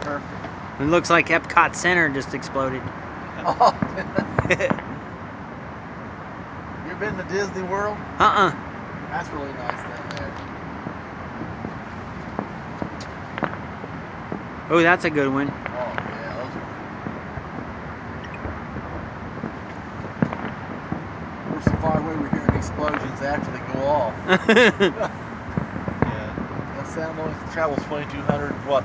Perfect. It looks like Epcot Center just exploded. Oh. You been to Disney World? That's really nice down there. Oh, that's a good one. Oh, yeah, those are... We're so far away, we're hearing explosions after they go off. Yeah. That sound only travels 2,200, what,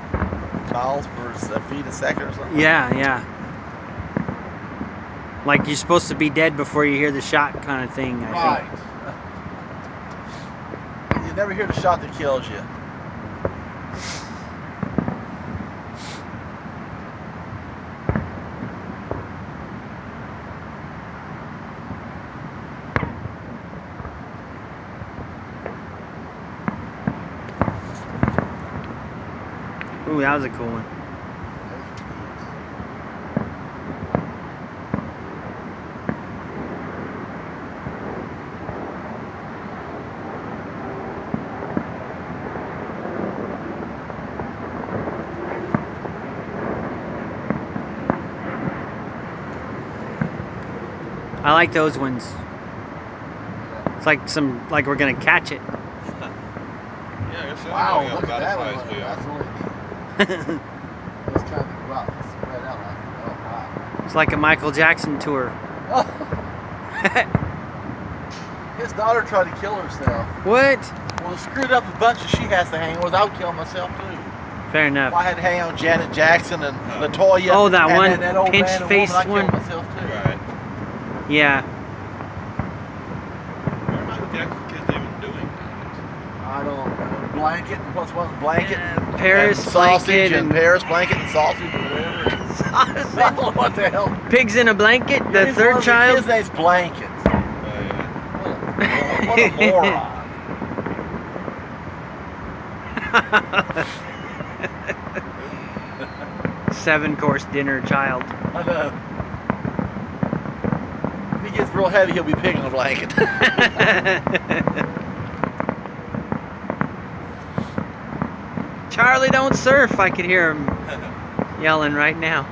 miles per feet a second or something? Yeah, yeah. Like you're supposed to be dead before you hear the shot kind of thing, I think. You never hear the shot that kills you. Ooh, that was a cool one. I like those ones. It's like we're gonna catch it. Yeah, I guess so. Wow, Look look at that one. as we That's are. really neat. It's trying to go out and spread out like, oh wow. It's like a Michael Jackson tour. His daughter tried to kill herself. What? Well, screwed up the bunch that she has to hang with. I would kill myself too. Fair enough. If I had to hang on Janet Jackson and Latoya. Oh, that one that old pinch-faced I'd one. kill myself too. Right. Yeah. What are Michael Jackson kids even doing? I don't know. Blanket and what's one? Blanket and Paris and sausage blanket and Paris blanket and sausage or whatever. I don't know what the hell. Pigs in a blanket. The His third child. His name's Blanket. What a moron. 7-course dinner child. I know. If he gets real heavy, he'll be pig in a blanket. Charlie, don't surf. I could hear him yelling right now.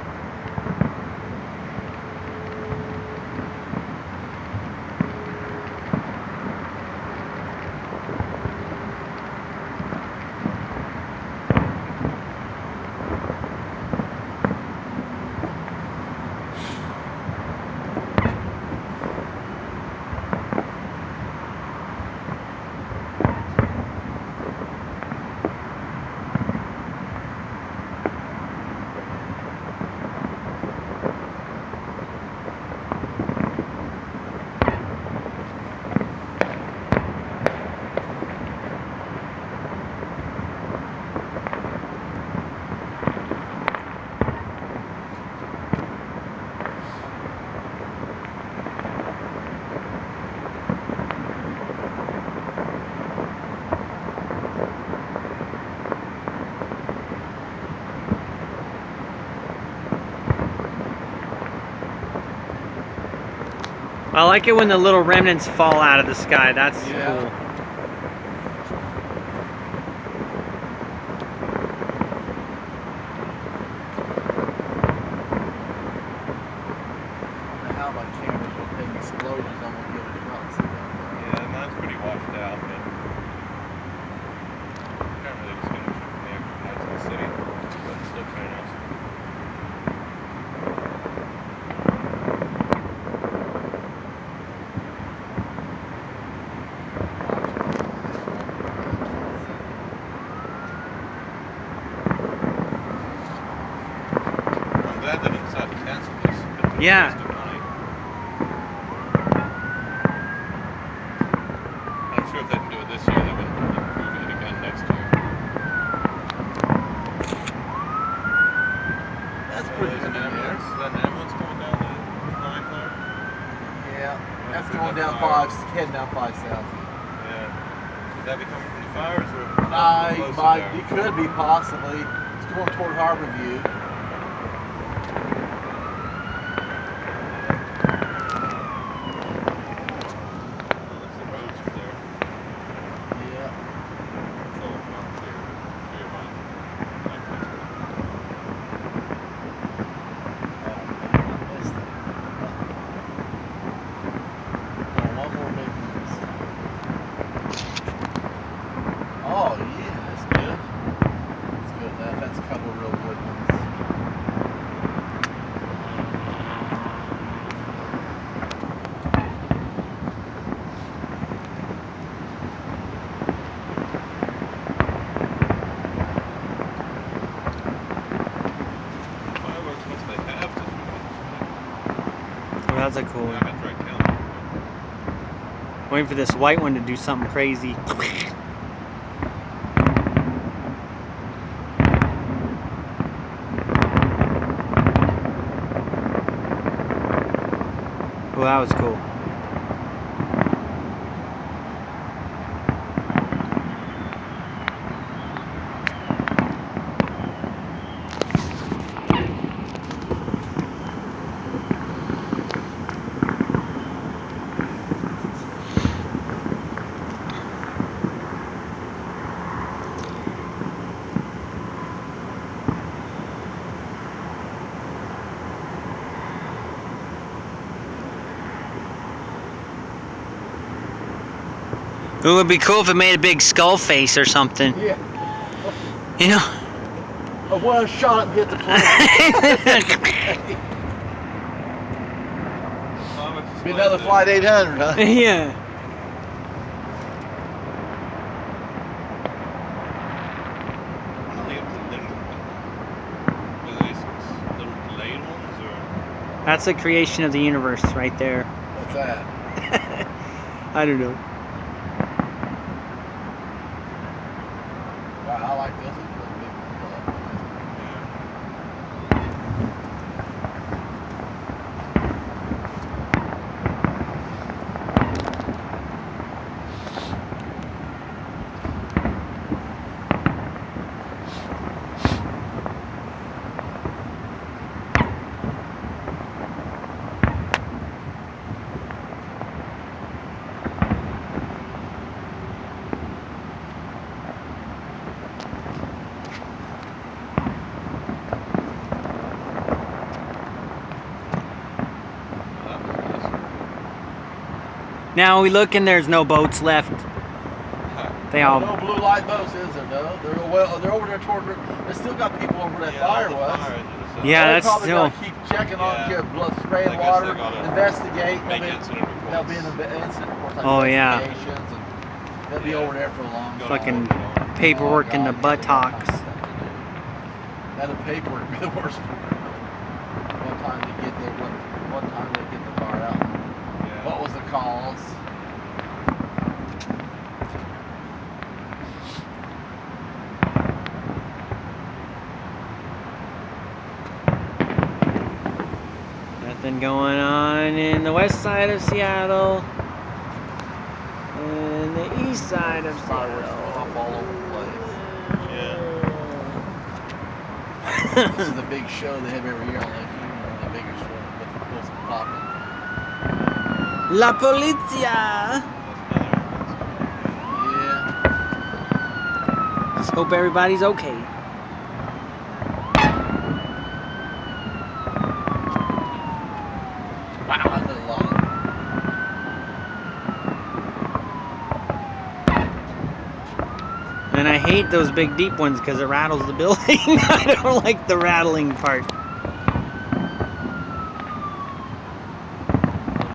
I like it when the little remnants fall out of the sky. That's cool. How my camera's gonna take explosions? I'm gonna give it a shot and see that. Yeah, mine's pretty washed out, but can't really distinguish it from the actual lights of the city, but it's still kind of nice. I'm glad they decided to cancel this. Yeah. I'm sure if they didn't do it this year, they wouldn't approve it again next year. That's pretty good. Is that an ambulance coming down the line there? Yeah, that's going down 5, heading down 5 south. Yeah. Could that be coming from the fires or? It could be possibly. It's going toward Harborview. It's all not clear, but clear by my place. that's a cool Yeah, one. that's right down. Waiting for this white one to do something crazy. Well, that was cool. It would be cool if it made a big skull face or something. Yeah. You know? One shot and hit the plane. Be another Flight 800, huh? Yeah. Little delayed ones, or? That's the creation of the universe right there. What's that? I don't know. Wow, I like this. Now we look and there's no boats left. They all. No blue light boats, is there? No, they're over there toward. They still got people over that fire was. Yeah, They that's probably still. gotta keep checking on, Yeah. blood spraying I guess water, they gotta investigate. Make They'll incident be in reports. the incident reports, Oh, yeah. investigations, and they'll be Yeah. over there for a long time. Fucking Oh, paperwork in the God, yeah, they got tons buttocks. of stuff to do. Now the paperwork be the worst part. What time they get there? What time they get the car out? Yeah. What was the cause? Nothing going on in the west side of Seattle. And the east side of Fireworks Seattle. going off all over the place. This is a big show they have every year on Lake Union, one of the biggest shows, but most popping. La Polizia! Yeah. Just hope everybody's okay. Wow, I did a lot of. And I hate those big deep ones because it rattles the building. I don't like the rattling part.